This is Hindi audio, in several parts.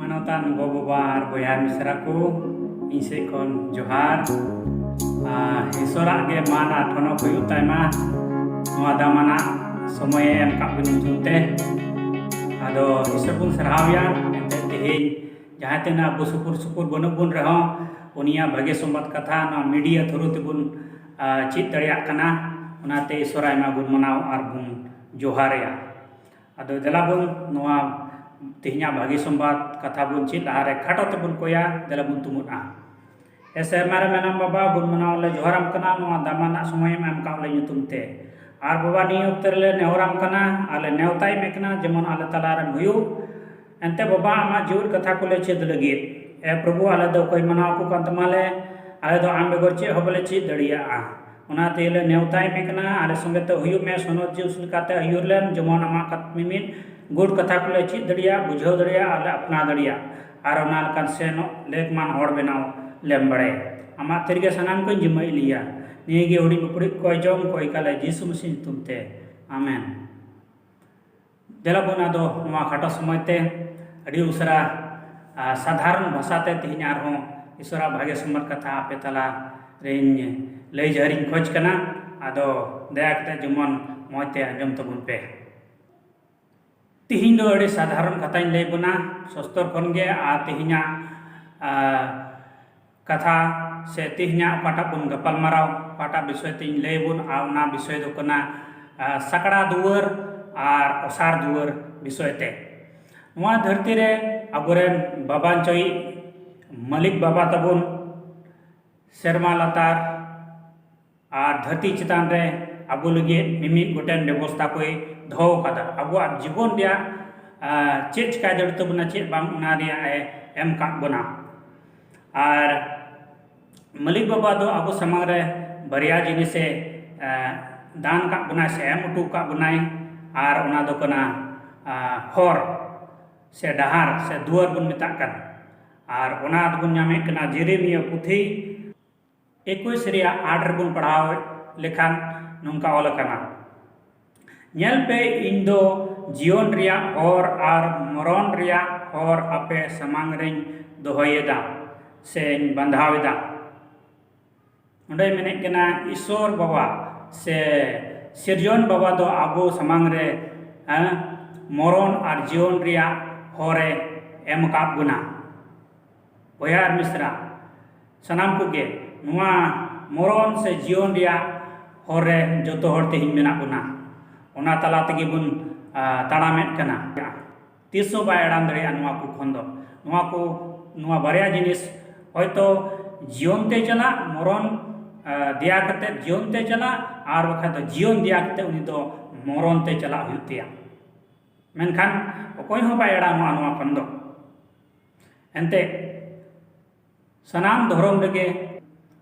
Manautan gobobar boyar misraku ise kon johar hisora ge mana thono koyu taima noa damana somoy em kak bun jute ado hisapun sarhawya ente tehin jahat na abu syukur bono bun reho unia bagi sombat kata na media thuru tebun chit dariyak kana onate isora ema gun manau arbun johar ya ado jalabun noa tihnya bagi sombat kata bun cit lahare khato tebun koya dalam bun tumut ese mare menam baba bun manau le joharam kana noa damana somoy em ka le nyutum te ar baba ni ukterle neoram kana ale neotai mekna jemon ale talaran huyu ente baba ama jur kata ko le chid lagi प्रभु आले दो कोई मनाव को कंत माले आले दो आम बेगर चे हबले ची दड़िया उना तेले नेवताय मेकना आले संगे तो हुयु में सोनो जीवस लकाते हुयुरलेन जमोन अमा कत मिमिन गुड कथा को ले ची दड़िया बुझाव दड़िया आले अपना दड़िया आर उना लकान सेनो लेकमान होड़ बनाव लेम बड़े अमा तिरगे सनाम को जिमई लिया निगे उड़ी उपड़ी कोई जोम कोई काले यीशु मसीह तुमते आमेन देला बुना दो नुआ खाटो समयते अड़ी उसरा साधारण भाषाते तीन आरहों ईश्वरा भाग्य सम्मत कथा आपे तला रेन लई जहरिन खोज कना आदो दयाकते जमन मोते आंजम तबुन पे तीन दो अड़ी साधारण कथा लई बुना सस्तर खनगे आ तीना कथा से तीना पाटा बुन गपल माराव पाटा विषय तीन लई बुन आवना विषय दो कना सकड़ा दुवर आर ओसार दुवर विषय ते नवा धरती रे अबुरेन बाबा चोई मलिक बाबा तबुन सेरमा लतार आर धरती चितान रे अबु लगे मिमित गोटेन व्यवस्था को दो कदा अबु जीवन दिया चेक चिका जड़ तबुना चेक बांग उना रिया एम का बना आर मलिक बाबा दो अबु समांग रे बरिया जिनिसे दान का बना से एम उटू का बनाई आर उना दो कना हर से डहार से दुआर बन मेताकन आर ओना बन नामे कना जेरेमिया पुथी 21 रिया 8 रे बन पढ़ाव लेखान नोंका ऑल कना नेल पे इन दो जीवन रिया और आर मरण रिया और आपे समांग रेन दोहयेदा से बंधावेदा उंडे मेने कना ईश्वर बाबा से सिरजन बाबा दो आबो समांग रे मरण आर जीवन रिया होरे एम का गुना बयार मिश्रा सनाम कुगे नुआ मरण से जीवन रिया होरे जोतो हरते हिन मेना गुना ओना तला तगे बुन ताड़ामेट कना तीसो बाय एड़ाम दड़िया नुआ को खंदो नुआ बारिया जिनिस होयतो जीवन ते चला मरण दिया कते जीवन ते चला आर बखा तो जीवन दिया कते उनी तो मरण ते चला हुतिया मेनखान अकोय हो बाय एड़ा नुआ खंदो एंते सनाम धर्म रेगे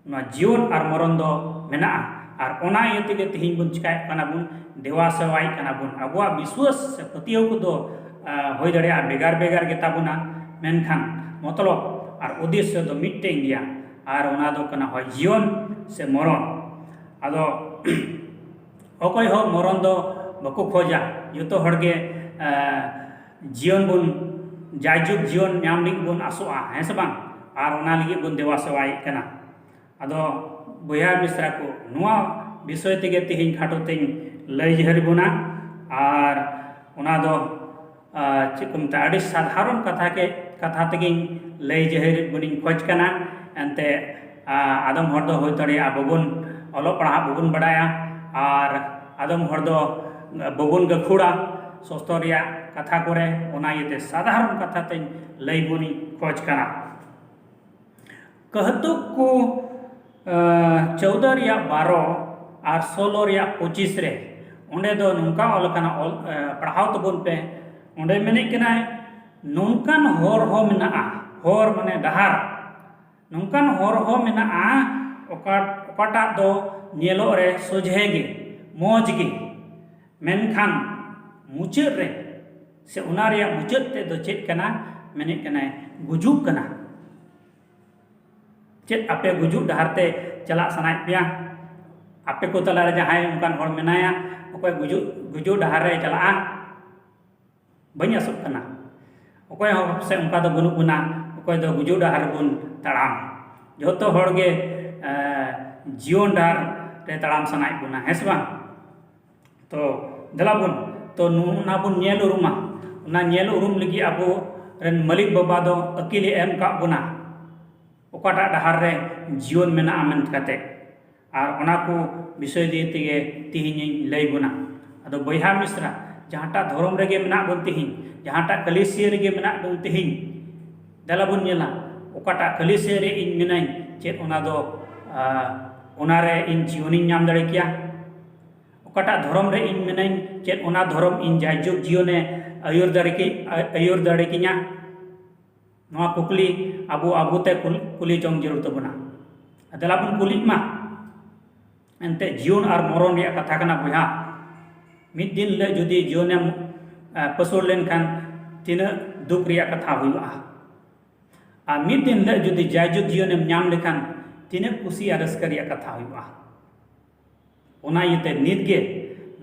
जीवन और मरण दो मेना और ओना इयते तिहिन बुन चिकाय कना बुन देवा सेवाय कना बुन अबुआ विश्वास से पतियो को दो होय दड़िया बेगार बेगार गेता बुना मेनखान मतलब और उद्देश्य दो मिटटें गया और ओना दो कना होय जीवन से मरण आदो अकोय हो मरण दो बको खोजा जतो हड़गे जीवन बुन जायजुग जीवन नाम लिग बुन आसोआ है से बांग और ओना लगी बुन देवा सेवाय कना अदो बोया मिश्रा को नुआ विषय तेगे तिहिन खाटो तिन लई जहर बुना और ओना दो चिकुमता अड़ी साधारण कथा तेगे लई जहर बुनिन खोज कना एंते आदम हर दो होय तड़िया बबुन अलो पढ़ा बबुन बड़ाया और आदम हर दो बबुन गखुड़ा सस्तरिया कथा करे ओना इते साधारण कथा तेन लई बुनी खोज कना कहतु को 14 रिया 12 और 16 रिया 25 रे ओंडे दो नुका ऑल कना ऑल पढ़ाव तबुन पे ओंडे मेने कना नुनकान होर हो मेना होर माने डहार नुनकान होर हो मेना ओकाटा दो नेलो रे सोझे गे मौज गे मेनखान मुचाद रे से उना रिया मुचाद ते दो चेक कना मेने कना गुजुब कना चेक आपे गुजुब डहारते चला सनाय पिया आपे को तला रे जहाय उनकान होर मेनाया ओकय गुजुब डहार रे चला बनी आसोग कना ᱚᱠᱚᱭ ᱦᱚᱸ ᱥᱮ ᱚᱱᱠᱟ ᱫᱚ ᱵᱟᱹᱱᱩᱜ ᱵᱚᱱᱟ ᱚᱠᱚᱭ ᱫᱚ ᱜᱩᱡᱩᱜ ᱰᱟᱦᱟᱨ ᱵᱚᱱ ᱛᱟᱲᱟᱢ ᱡᱚᱛᱚ ᱦᱚᱲ ᱜᱮ ᱡᱤᱭᱚᱱ ᱰᱟᱦᱟर ᱨᱮ ᱛᱟᱲᱟᱢ ᱥᱟᱱᱟᱭᱮᱫ ᱵᱚᱱᱟ ᱦᱮᱸ ᱥᱮ ᱵᱟᱝ तो देला बन तो नुना बन नेल उरुमा उना नेल उरुम लगी अब रेन मालिक बाबा दो अकिले एम का बना ओकाटा डहार रे जीवन मेना आमेन कते और ओना को विषय दिए तेगे तिहिनी लई बना अदो बयहा मिश्रा जहाटा धर्म रेगे मेना बन तिहिन जहाटा कलिसिया रेगे मेना बन तिहिन देला बन नेला ओकाटा कलिसिया रे इन मेनाई चेत ओना दो ओना रे इन जीवनी नाम दड़े किया ओकाटा धर्म रे इन मेनाई चेत ओना धर्म इन जायजुग जीवने आयुर दड़े किया नवा कुकली अबो अबोते कुली जोंग जरूर तबना अदला बन कुली मा एंते जीवन और मरण रे कथा कना बया मिद दिन ले जुदी जीवने पसुर लेन खान तीन दुख रे कथा हुआ आ मिद दिन ले जुदी जायजुग जीवने नाम लेखान तीन खुशी और रस्क रे कथा हुआ ओना इते नित गे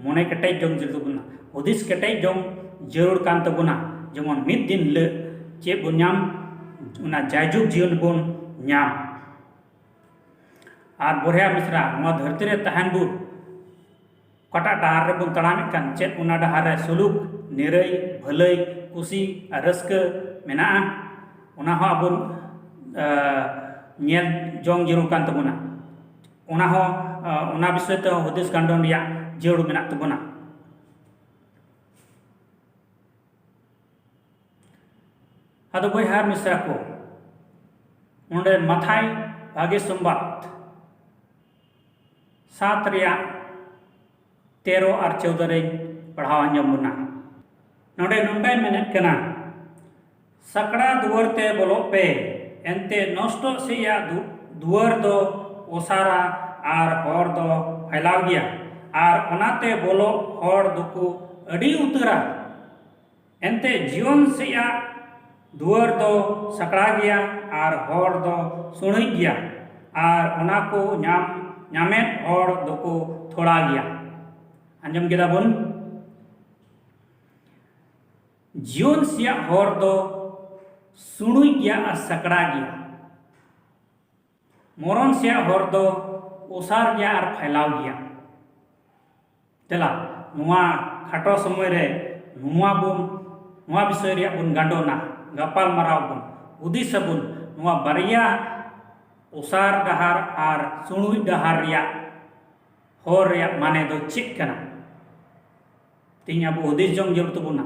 मने कटाई जोंग जरूर तबना हुदिस कटाई जोंग जरूर कान तबना जेमन मिद दिन ले चे बन नाम उना जायजुग जीवन बन नाम और बढ़िया मिश्रा धरती रे तहन बुन कटा डहार रे बन तड़ाम कान चेत उना डहार रे सुलुक निरई भलई कुसी और रस्क मेना उना हो अबन नेल जोंग जरूर कान तबना उना हो उना विषय ते हुदिस कांडन रिया जरूर मेना तबना अदो बयहा मिश्रा को उन्हें मथाई भागे संबाद 7 13 और 14 रे पढ़ाव अंजमना नोडे नंगाय मेनेट कना सकड़ा दुआर ते बोलो पे एंते नष्टो से या दुआर दो ओसारा और हर दो फैलाव गया और ओनाते बोलो हर दुकु अड़ी उतरा एंते जीवन से या दुआर दो सकड़ा गया और हर दो सुनी गया और ओना को नामे हर दो को थोड़ा गया अंजम केदा बन जीवन से हर दो सुनी गया और सकड़ा गया मरण से हर दो ओसार गया और फैलाव गया चला नुआ खाटो समय रे नुआ बन नुआ विषय रे बन गांडोना गपाल माराव बन उदिस बन नुआ बारिया ओसार डहार और सुणुई डहार रिया हर रिया माने दो चेक कना तीन अब उदिस जोंग जरूर तबना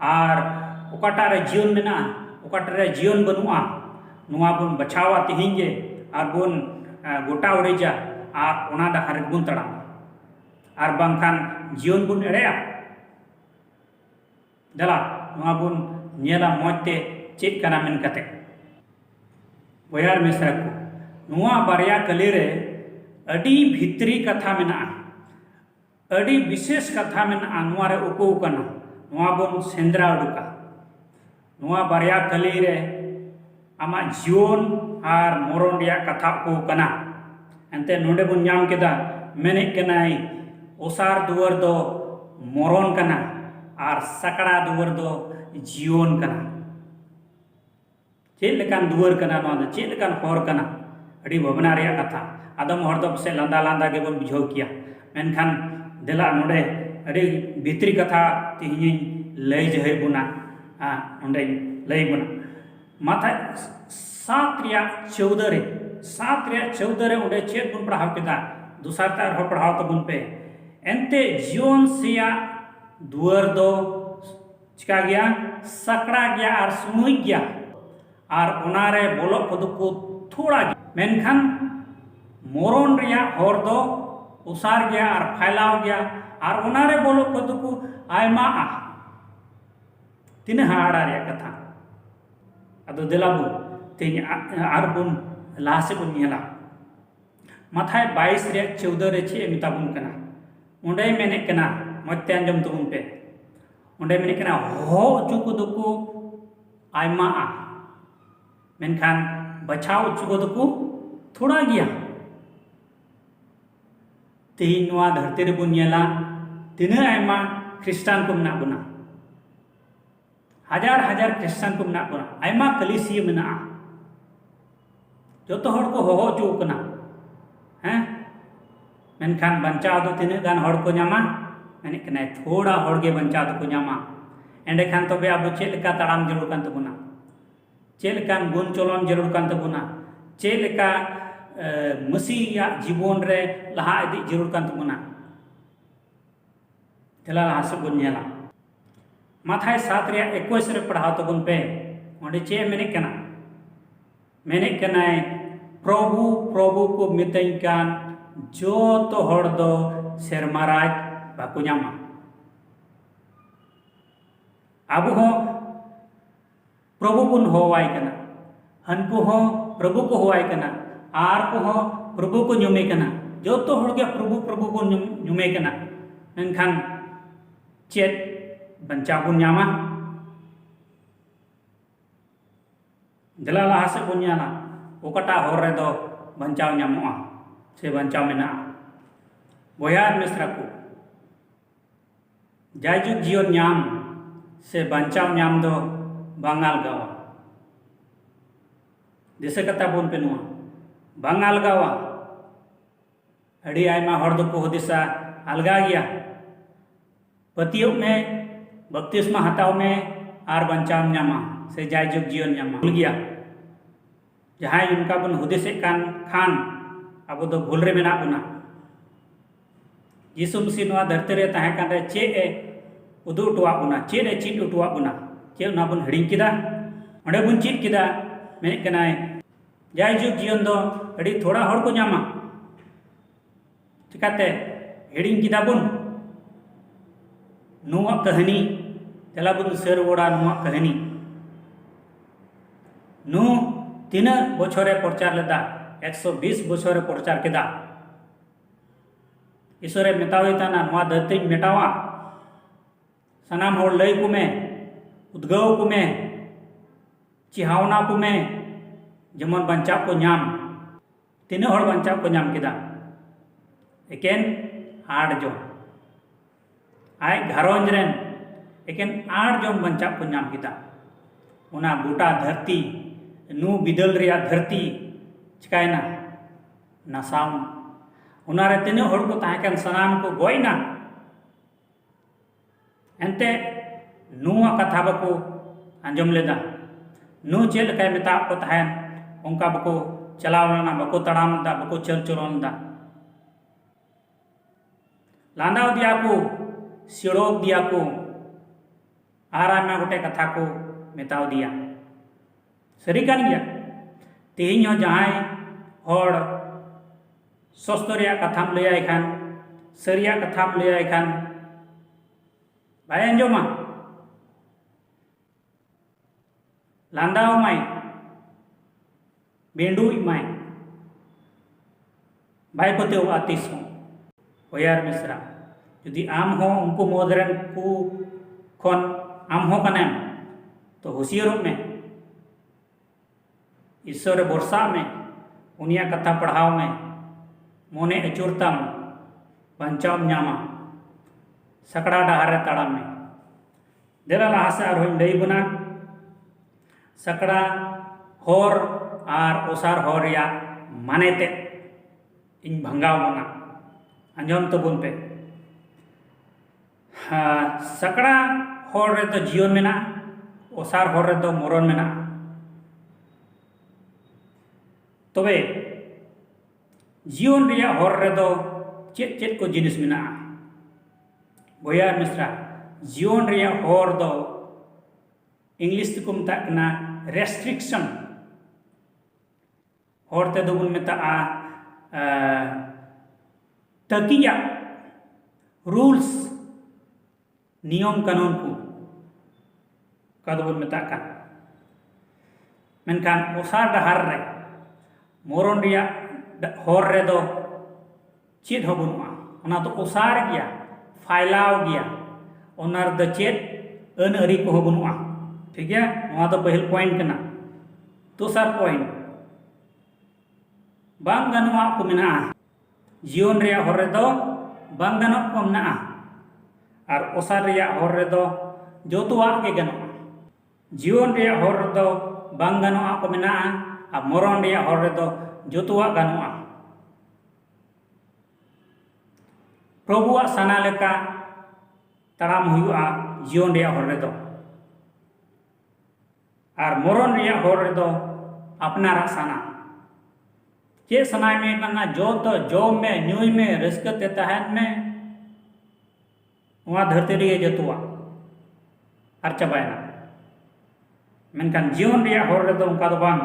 और ओकाटा रे जीवन मेना ओकाटा रे जीवन बनुआ नुआ बन बचावा तिहिं गे और बन गोटा उड़ेजा और ओना डहार बन तड़ाम और बांखान जीवन बन एड़ेया दला नुआ बन नेला मौजते चेक कना मेन कते बयार मिश्रा को नुआ बारिया कली रे अड़ी भितरी कथा मेना अड़ी विशेष कथा मेना नुआ रे उको कना नुआ बन सेंद्रा उडुका नुआ बारिया कली रे आमा जीवन और मरण रिया कथा उको कना एंते नोडे बन नाम केदा मेने कनाई ओसार दुआर दो मरण कना और सकड़ा दुआर दो जीवन कना चेक लेकान दुआर कना नुआ दो चेक लेकान हर कना अड़ी भावना रिया कथा आदम हर दो से लांदा लांदा के बन बुझाव किया मेनखान देला नोडे अड़ी भितरी कथा तिहिं लई जहे बुना नोडे लई बुना माथा 7 रिया 14 रे 7 रिया 14 रे उडे चेक बन पढ़ाव केदा दूसर तार हो पढ़ाव तबन पे एंते जीवन सिया दुआर दो चिका गया सकड़ा गया और सुनुई गया और ओनारे बोलो को थोड़ा मेनखान मरण रिया हर दो उसार गया और फैलाव गया और ओनारे बोलो को आयमा तीन हाड़ा रिया कथा अदो देला बुन तीन आर बुन लाहा से बुन नेला माथाय 22 रे 14 रे चे मिता बुन कना उंडे मेने कना मत्ते अंजम तुम पे उंडे मेने कना हो चुको दुको आयमा मेनखान बचाव चुको दुको थोड़ा गया तीन नुआ धरती रे बुन नेला तीन आयमा ख्रिस्टान को मेना बुना हजार हजार क्रिश्चियन को मेना बोना आयमा कलिसिया मेना जो तो हड़ को होहो चो कना हैं मेनखान बंचाव दो तीन गान हड़ को ᱧᱟᱢᱟ मेने कने थोड़ा हड़ के बंचाव दो को ᱧᱟᱢᱟ एंडे खान तो बे अब चेल का तड़ाम जरूर कान तबुना चेल कान गुण चलन जरूर कान तबुना चेल का मसीह जीवन रे लहा इदी जरूर कान तबुना तेला लहा से बुन नेला माथाय 7 रे 21 रे पढ़ाव तबुन पे ओंडे चे मेने कना प्रभु प्रभु को मितई कान जो तो हड़ दो सेरमाराज बाको ᱧᱟᱢᱟ आबू हो प्रभु बुन होवाय कना हनको हो प्रभु को होवाय कना आर को हो प्रभु को ᱧᱩᱢᱮ कना जो तो हड़ के प्रभु प्रभु को ᱧᱩᱢᱮ कना मेनखान चेत बंचाव बुन ᱧᱟᱢᱟ दला लहा से बुन ᱧᱟᱢᱟ ओकटा हर रे दो बंचाव ᱧᱟᱢᱚᱜᱼᱟ से बंचाव मेना बया मिश्रा को जायजुग जीवन ᱧᱟᱢ से बंचाव ᱧᱟᱢ दो बांगाल गावा दिसे कथा बोन पे नुआ बांगाल गावा अड़ी आयमा हर दो को दिसा अलगा गया पतियों में बपतिस्मा हताव में आर बंचाव ᱧᱟᱢᱟ से जायजुग जीवन ᱧᱟᱢᱟ भूल गया जहां उनका बन हुदिसे कान खान अब दो भूल रे मेना बुना यीशु मसीह नवा धरती रे ताहे कान रे चे ए उदु उटुआ बुना चे रे चिट उटुआ बुना चे ना बुन हिडिंग किदा ओंडे बुन चिट किदा मेने कनाय जायजुग जीवन दो अड़ी थोड़ा हड़ को ᱧᱟᱢᱟ चिकाते हिडिंग किदा बुन नुआ कहानी तेला बुन सर वोड़ा नुआ कहानी नु तीन बछरे प्रचार लेदा 120 बछरे प्रचार केदा ईश्वरे मेतावे ताना नुआ धरती मेटावा सनाम होड़ लई को में उद्गव को में चिहावना को में जमन बंचाव को ᱧᱟᱢ तीन हड़ बंचाव को ᱧᱟᱢ केदा एकेन 8 जन आय घरोंज रेन एकेन 8 जन बंचाव को ᱧाम केदा उना गोटा धरती नु बिदल रिया धरती चिकायना नसाव उनारे तीन हड़ को ताहेकन सनाम को गोयना एंते नुआ कथा बको आंजम लेदा नु चेल काय मेता को ताहेन उनका बको चलावना बको तड़ाम दा बको चल चलन दा लांदाव दिया को सिड़ोक दिया को आरा में गोटे कथा को मेताव दिया सरी कान गया तेहिं हो जहां हड़ सस्तरिया कथाम लैया खान सरिया कथाम लैया खान बाय अंजमा लांदाव माय बेंडू माय बाय पतेव आतिस हो होयार मिश्रा यदि आम हो उनको मोदरन को खन आम हो कनेम तो होशियार में ईश्वर वर्षा में उनिया कथा पढ़ाव में मोने अचुरतम बंचाव ᱧᱟᱢᱟ सकड़ा डहारे ताड़ाम में देरा लहा से आर लई बना सकड़ा हर आर ओसार हर या मानेते इन भंगाव बना अंजम तबुन पे सकड़ा हर रे तो जीवन मेना ओसार हर रे तो मरण मेना तबे जीवन रिया हर रे दो चेत चेत को जिनिस मेना बोया मिश्रा जीवन रिया हर दो इंग्लिश को मता रेस्ट्रिक्शन हर ते दो बुन मता तकिया रूल्स नियम कानून को कदो बुन मता मेनखान ओसार डहार रे मरण रिया हर रे दो चेत हो बनुआ ओना तो ओसार गया फाइलाव गया ओनार द चेत अन अरी को हो बनुआ ठीक है वहाँ तो पहल पॉइंट करना दोसर पॉइंट बांग गनुआ को मेना जीवन रिया हर रे दो बांग गनोक को मेना और ओसार रिया हर रे दो जोतुआ के गनुआ जीवन रे हर रेदो बांग गानोआ को मेनाआ आ मरण रे हर रेदो जोतोआ गानोआ प्रभुआ साना लेका ताराम हुआ जीवन रे हर रेदो और मरण रे हर रेदो अपनारा साना चे सनाय में ना जो तो जॉम में न्यूय में रस्कते तहन में वहाँ धरती रे जोतोआ और चाबायना मेनकान जीवन रे हर रेदो उनका दो बांग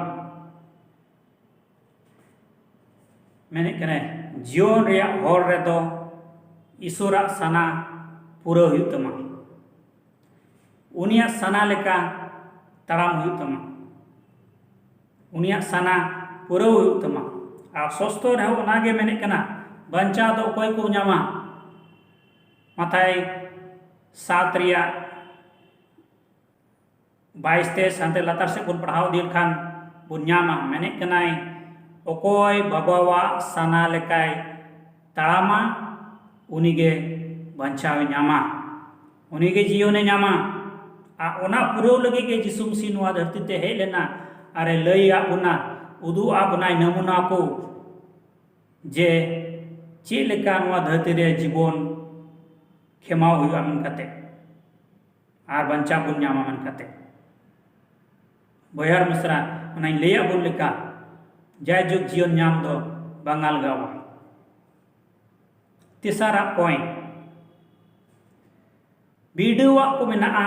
मेने कने जीवन रे हर रेदो ईश्वरा साना पूरा हुई तमा उनिया साना लेका ताराम हुई तमा उनिया साना पूरा हुई तमा आ सस्तो रहो उनागे मेने कना बंचा दो कोई को न्यामा माथाय 7 रिया 22 ते सांते लातार से बुन पढ़ाव दिल खान बुन न्यामा मेने कनाय ओकोय बाबावा साना लेकाय तारामा उनिगे बंचाव न्यामा उनिगे जीवन न्यामा आ ओना पुरव लगे के जिसु मसीह नोआ धरती ते हेज लेना अरे लई आबुना उदू आबुनाय नमूना को जे चे लेका नोआ धरती रे जीवन खेमाव हुआ मन कते आर बंचा बुन न्यामा मन कते बयार मिश्रा ओना लई आबुन लेका जायजुग जीवन न्याम दो बंगाल गावा तीसरा पॉइंट बिडुआ को मेनाआ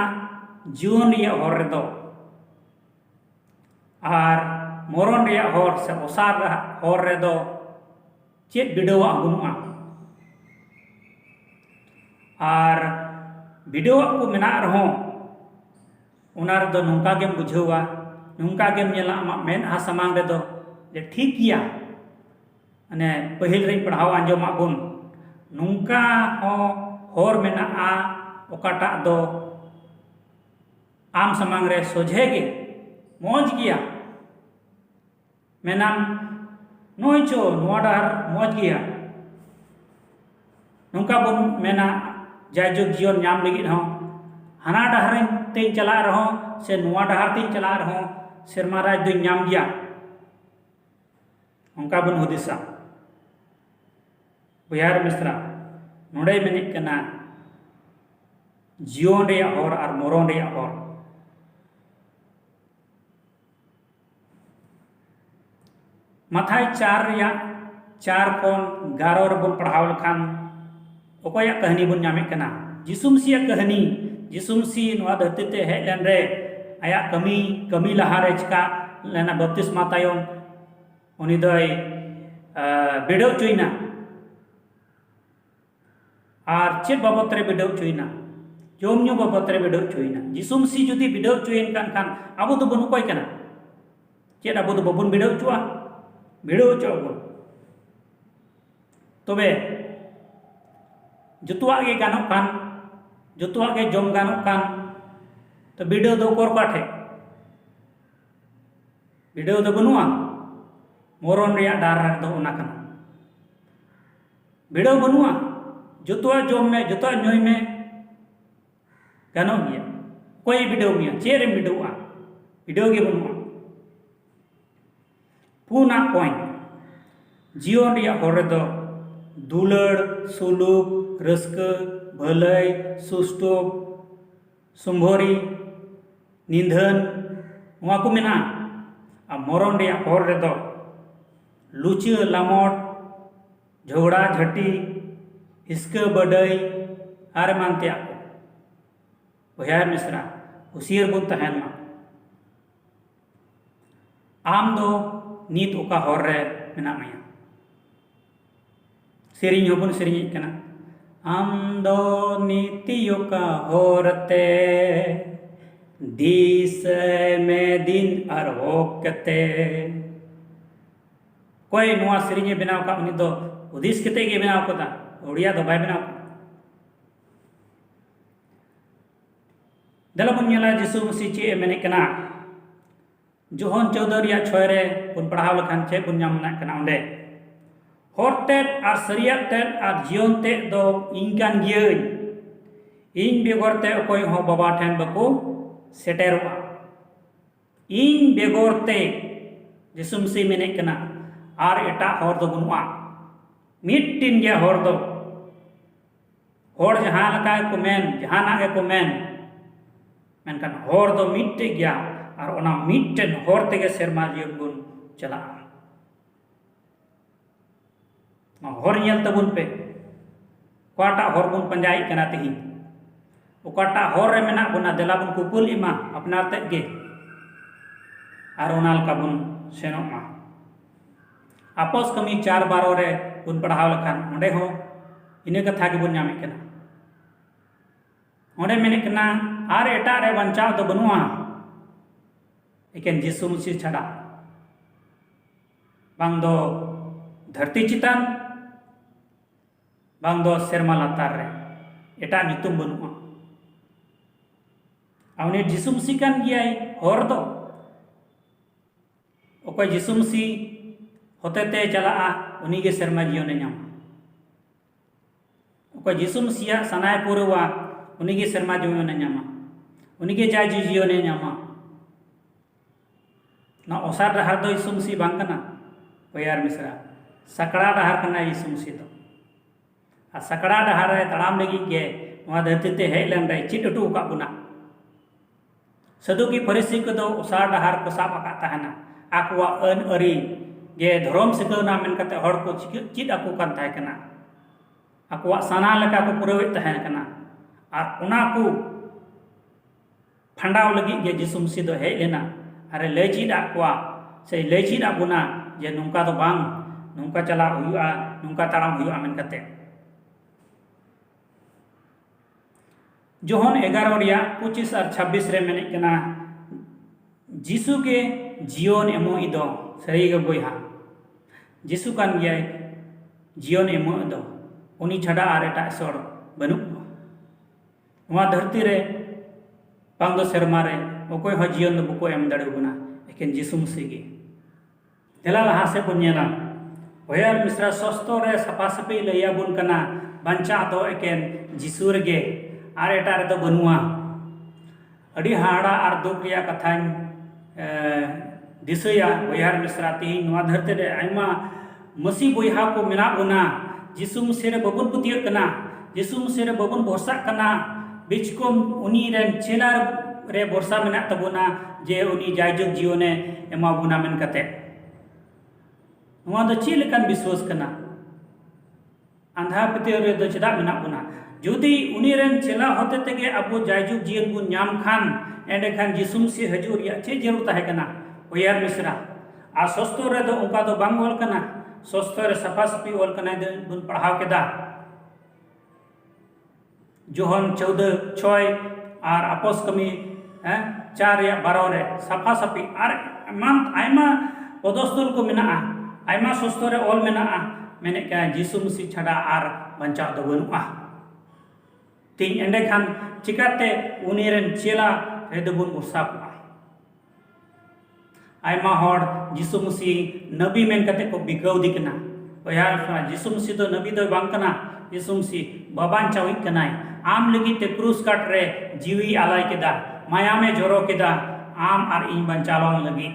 जीवन रे हर रेदो और मरण रे हर से ओसार हर रेदो चेत बिडुआ बनुआ और बिडुआ को मेना रहो उना रेदो नोंका गेम बुझावा नोंका गेम नेला आमाग मेनहा सामांग रेदो जे ठीक गया अने पहिल रे पढ़ाव आंजोमा बुन नोंका हो हर मेनाआ ओकाटा दो आम समांग रे सोझेगे मौज गया मेनाम नोय चो नोआ डार मौज गया नोंका बुन मेना जायजुग जीवन नाम लगी रहो हाना डाहर ते चला रहो से नोआ डाहर ते चला रहो सेरमा राज दो नाम गया उनका बुन हुदिसा बयार मिश्रा नोड़े मेने कना जीवन रे और मरण रे और माथाय 4 खन 11 रे बन पढ़ाव लखान ओकोया कहानी बन नामे कना जिसु मसीह कहानी जिसु मसीह नोआ धरती ते हेज लेन रे आया कमी लहा रे चिका लेना बपतिस्मा तायम उनी दोय बिडव चुइना और चेत बाबत रे बिडव चुइना जोम न्यू बाबत रे बिडव चुइना जिसु मसीह जुदी बिडव चुइन खान आबो तो बन कोय कना चेत आबो तो बबन बिडव चुआ बिडव चुआ तबे जुतुआ गे गानो खान जुतुआ गे जम गानो खान तो बिडव दो कोर काठे बिडव दो बनुआ मरण रे डार दो ओना कना बिडव बनुआ जुतुआ जम में जुतुआ न्योय में गानो गया कोई बिडव गया चेरे बिडवा बिडव गे बनुआ पुना पॉइंट जीवन रे हर दो दुलड़ सुलुक रस्क भलई सुस्टोब सुंभरी निंधन वहाँ को मेना आ मरण रे हर रेदो लुचा लामोट झगड़ा झटी हिस्का बडई आर मानते बयार मिश्रा हुसियर बन तहन मा आम दो नीत ओका हर रे मेना मया सेरिंग होबन सेरिंग कना आम दो नीति ओका हरते दिस में दिन और होकते कोई नुआ सेरिंग बनाव का उनी दो उदिस कते गे बनाव कदा ओडिया दो बाय बनाव दला बन नेला जिसु मसीह चे मेने कना जोहन 14 रिया 6 रे बन पढ़ाव लखान चे बन नामना कना ओंडे हरते और सरियाते और जीवनते दो इंकान गियन इन बेगरते अकोय हो बाबा ठेन बको सेटेरवा इन बेगोरते जिसुमसी मेने कना आर एटा हर दो बनुआ मिट्टिन गया हर दो हर जहां लगा को मेन जहाना के को मेन मेनकान हर दो मिट्टे गया और ओना मिट्टेन हर तेगे सेरमा जीवन बुन चला हर नेल तबुन पे कोटा हर बुन पंजाई कना तिही ओकाटा हर रे मेना बुना देला बुन कुकुल इमा अपनार ते गे और ओनाल का बुन सेनोमा आपस कमी 4-12 रे बुन पढ़ाव लखान ओंडे हो इने कथा के बुन नामे कना ओंडे मेने कना आर एटा रे बंचाव दो बनुआ एकेन जिसु मसीह छाड़ा बांग दो धरती चितान बांग दो सेरमा लातार रे एटा नितुम बनुआ आवने जिसु मसीह कान गियाई हर दो ओकय जिसु मसीह होतेते चला उनी के सेरमा जीवन नामा ओकय जिसु मसीह सनाय पुरवा उनी के सेरमा जीवन नामा उनी के जाय जीवन नामा ना ओसार डहार दो जिसु मसीह बांग कना पयार मिश्रा सकड़ा डहार कना जिसु मसीह दो आ सकड़ा डहार रे तड़ाम लगी के नवा धरती ते हेज लेन रे चिट उटू का बुना सदुकी फरिसी को दो ओसार डहार को साब आका तहना आकुआ अन अरी गे धर्म सिकौना मेन कते हड़ को चिट आकु कान ताहे कना आकुआ सना लका को पुरवे ताहे कना आर ओना को फंडाव लगी गे जिसु मसीह दो हेज लेना अरे लय चिट आकुआ से लय चिट आबुना जे नुका दो बांग नुका चला हुआ नुका ताराम हुआ मेन कते जोहन 11:25 और 26 रे मेने कना जिसु के जीवन एमो इदो सही गे बोया जिसु कान गयाय जीवन एमो इदो उनी छड़ा आर एटा सर बनु नवा धरती रे बांग दो सेरमा रे ओकोय हो जीवन दो बुको एम दाड़े बुना एकेन जिसु मसीह गे देला लहा से बुनेला होयर मिश्रा सस्तो रे सफा सफी लैया बुन कना बंचा दो एकेन जिसु रे गे आर एटा रे दो बनुआ अड़ी हाड़ा आर दुख रिया कथान दिसया बोहार मिश्रा तीन नवा धरती रे आयमा मसी बोहा को मेना बुना जिसु मसीह रे बबुन पुतिय कना जिसु मसीह रे बबुन भरसा कना बीच को उनी रेन चेला रे भरसा मेना तबुना जे उनी जायजुग जीवने एमा बुना मेन कते नवा दो ची लेकान विश्वास कना आंधा पतिय रे दो चदा मेना बुना जुदी उनी रेन चेला होते तेगे अबो जायजुग जीवन बुन नाम खान एंडे खान जिसु मसीह हजूर या चे जरूर ताहे कना ओयार मिश्रा आ सस्तो रे दो उनका दो बांग ओल कना सस्तो रे सफा सफी ओल कना दे बुन पढ़ाव केदा जोहन 14:6 और आपस कमी 4:12 रे सफा सफी और मान आयमा पदस्थल को मेना आयमा सस्तो रे ओल मेना मेने का जिसु मसीह छड़ा आर बंचा दो बनुआ तीन एंडे खान चिकाते उनी रेन चेला रे दो बुन भरसा को आयमा हर जिसु मसीह नबी मेन कते को बिगौ दिकना ओया जिसु मसीह दो नबी दो बांग कना जिसु मसीह बाबान चावी कनाय आम लगी ते क्रूस काट रे जीवी आलाय केदा माया में जोरो केदा आम आर इन बंचालोन लगी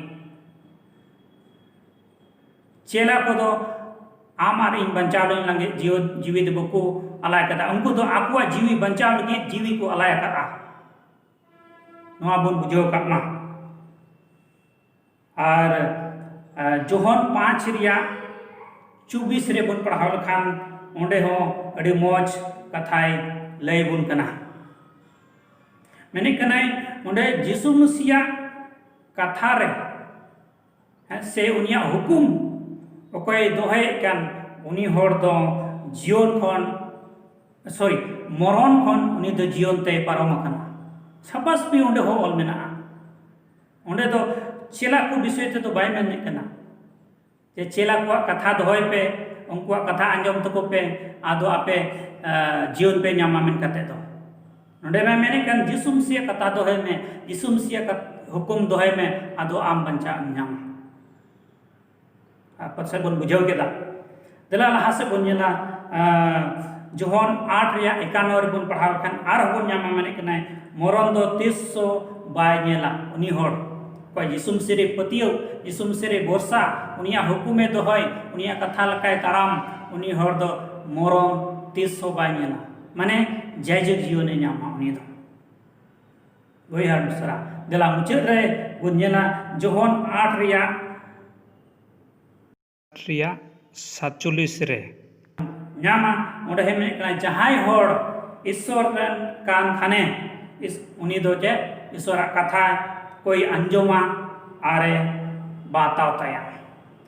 चेला को दो आम आर इन बंचालोन लगे जीवी दो को आलाय केदा उनको दो आकुआ जीवी बंचाव लगी जीवी को आलाय करा नवा बुन बुझो कामा और जोहन 5:24 रे बुन पढ़ाव लखान ओंडे हो अड़ी मौज कथाय लय बुन कना मेने कनाय ओंडे जिसु मसीह कथा रे से उनिया हुकुम ओकय दोहे कान उनी हर दो जीवन खन सॉरी मरण खन उनी दो जीवन ते पारम कना छपास भी ओंडे हो ऑल मेना ओंडे दो चेला को विषय ते तो बाय मेने कना जे चेला को कथा दोहय पे उनको कथा आंजम तको पे आदो आपे जीवन पे नामा मेन कते दो नोडे में मेने कन जिसु मसीह कथा दोहय में जिसु मसीह का हुकुम दोहय में आदो आम बंचा नाम आपत से बन बुझाव केदा दला लहा से बन नेला जोहन 8:51 रे बन पढ़ाव खान आर बन नामा मेने कनाय मरण दो 300 बाय नेला उनी हर ᱚᱠᱚᱭ ᱡᱤᱥᱩ ᱢᱤᱥᱤ ᱨᱮ ᱯᱟᱹᱛᱭᱟᱹᱣ, ᱡᱤᱥᱩ ᱢᱤᱥᱤ ᱨᱮ ᱵᱷᱚᱨᱥᱟ, ᱩᱱᱤᱭᱟᱜ ᱦᱩᱠᱩᱢᱮ ᱫᱚᱦᱚᱭ, ᱩᱱᱤᱭᱟᱜ ᱠᱟᱛᱷᱟ ᱞᱮᱠᱟᱭ ᱛᱟᱲᱟᱢ, ᱩᱱᱤ ᱦᱚᱲ ᱫᱚ ᱢᱚᱨᱚᱱ ᱛᱤᱥ ᱦᱚᱸ ᱵᱟᱭ ᱧᱮᱞᱟ, ᱢᱟᱱᱮ ᱡᱟᱭᱡᱩᱜᱽ ᱡᱤᱭᱚᱱᱮ ᱧᱟᱢᱟ ᱩᱱᱤ ᱫᱚ। ᱵᱚᱭᱦᱟ ᱢᱤᱥᱨᱟ, ᱫᱮᱞᱟ ᱢᱩᱪᱟᱹᱫ ᱨᱮ ᱵᱚᱱ ᱧᱮᱞᱟ ᱡᱚᱦᱚᱱ 8 ᱨᱮᱭᱟᱜ 47 ᱨᱮ ᱧᱟᱢᱟ। ᱚᱸᱰᱮ ᱢᱮᱱᱮᱜ ᱠᱟᱱᱟ ᱡᱟᱦᱟᱸᱭ ᱦᱚᱲ ईश्वर रन कान खाने उनी दो जे ईश्वर कथा कोई अंजोमा आरे बाताव ताया।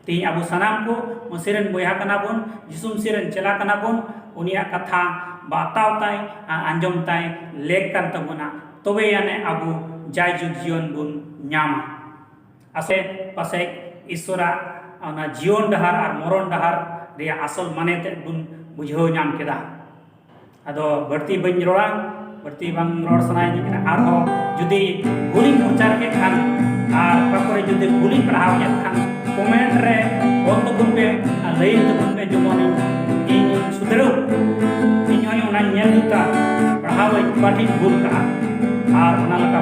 तीन अबु सनाम को मसीरन बोया कना बोन, जिसु मसीरन चला कना बोन, उनिया कथा बाताव ताय अंजोम ताय लेक कान तबुना, तबे याने अबु जायजुग जीवन बुन न्यामा। आसे पासे ईश्वरा अना जीवन डहार और मरण डहार रिया असल माने ते बुन बुझाव नाम केदा। अदो बढ़ती बन रोड़ा, बढ़ती बंग रोड सनाई निकना आरो जुदी भूली उच्चार के खान और पकोरे जुदी भूली पढ़ाव के खान कमेंट रे बहुत गुण पे लई तो गुण पे जमोन इन सुधरो इन होय ओना नेल दुता पढ़ाव पाठी भूल का और ओना लका